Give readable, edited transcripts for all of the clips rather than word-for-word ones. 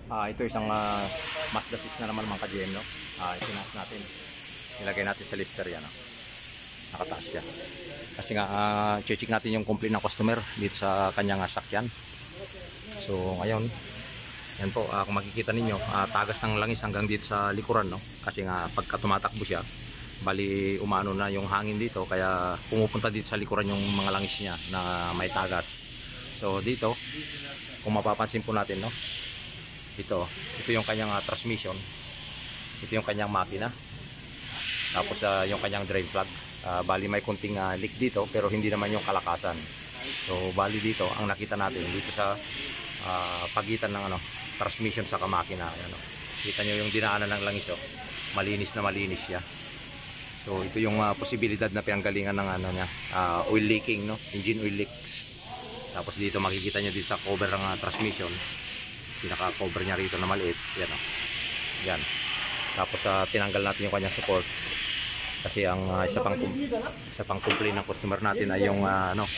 Ito isang Mazda 6 na naman mga ka-GM, no? Isinas natin. Ilagay natin sa lifter yan. Nakataas siya. Kasi nga, check natin yung complaint ng customer dito sa kanyang sakyan. So, ngayon, yan po, kung makikita ninyo, tagas ng langis hanggang dito sa likuran, no? Kasi nga, pagka tumatakbo siya, bali umano na yung hangin dito, kaya pumupunta dito sa likuran yung mga langis niya na may tagas. So, dito, kung mapapansin po natin, no? Ito yung kanyang transmission. Ito yung kanyang makina. Tapos yung kanyang drain plug. Bali may kunting leak dito pero hindi naman yung kalakasan. So bali dito ang nakita natin dito sa pagitan ng transmission sa makina. Ayan, kita nyo yung dinaanan ng langis, malinis na malinis siya. So ito yung posibilidad na pinanggalingan ng oil leaking, no? Engine oil leaks. Tapos dito makikita nyo dito sa cover ng transmission, pinaka-cover niya rito na maliit. Yan, yan. Tapos tinanggal natin yung kanyang support. Kasi ang isa pang complaint ng customer natin ay yung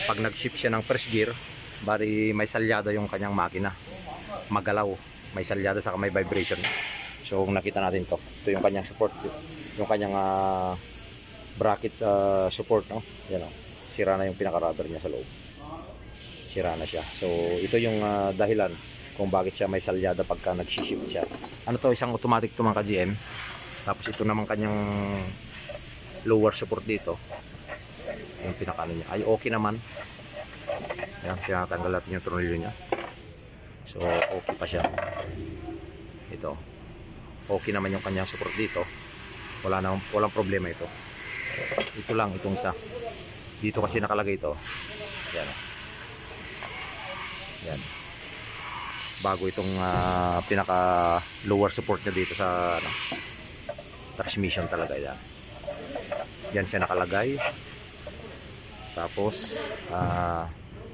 pag nag-shift siya ng first gear, bali may salyada yung kanyang makina. Magalaw, may salyada sa may vibration. So kung nakita natin to, ito yung kanyang support, yung kanyang bracket support, no? Yan, sira na yung pinaka-rubber niya sa loob. Sira na siya. So ito yung dahilan kung bakit siya may salyada pagka nag-shift siya. Ano to, isang automatic to mga ka-GM. Tapos ito naman kanyang lower support dito. Yung pinakano niya ay okay naman. Ayan, tinatanggal natin yung tornilyo niya. So okay pa siya. Ito, okay naman yung kanyang support dito. Walang problema ito. Ito lang, itong isa. Dito kasi nakalagay ito. Yan. Yan. Bago itong pinaka lower support niya dito sa transmission talaga yan. Yan siya nakalagay. Tapos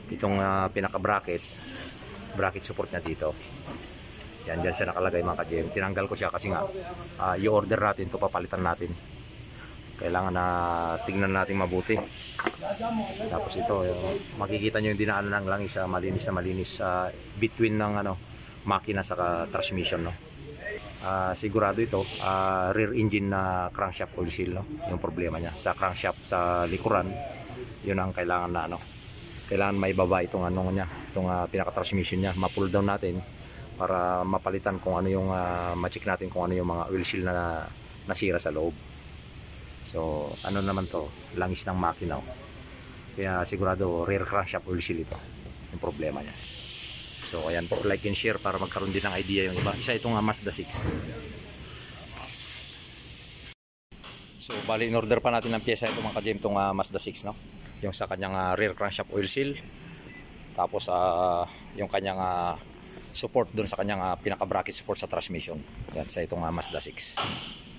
itong pinaka bracket support niya dito. Yan, dyan siya nakalagay mga ka-GM. Tinanggal ko siya kasi nga i-order natin to, papalitan natin. Kailangan na tingnan natin mabuti. Tapos ito, makikita nyo yung dinaanan ng langis, malinis na malinis between ng makina sa transmission, no? Sigurado ito rear engine na crankshaft oil seal, no? Yung problema niya sa crankshaft sa likuran, yun ang kailangan na kailangan maibaba itong niya, itong pinaka transmission niya, ma-pull down natin para mapalitan kung ano yung ma-check natin kung ano yung mga oil seal na nasira sa loob. So naman to, langis ng makina, kaya sigurado rear crankshaft oil seal ito yung problema niya. So ayan po, like and share para magkaroon din ng idea yung iba. Isa itong Mazda 6. So bali in order pa natin ng pyesa ito mga ka-GM, itong Mazda 6, no? Yung sa kanyang rear crankshaft oil seal. Tapos yung kanyang support doon sa kanyang pinaka bracket support sa transmission. Yan sa itong Mazda 6.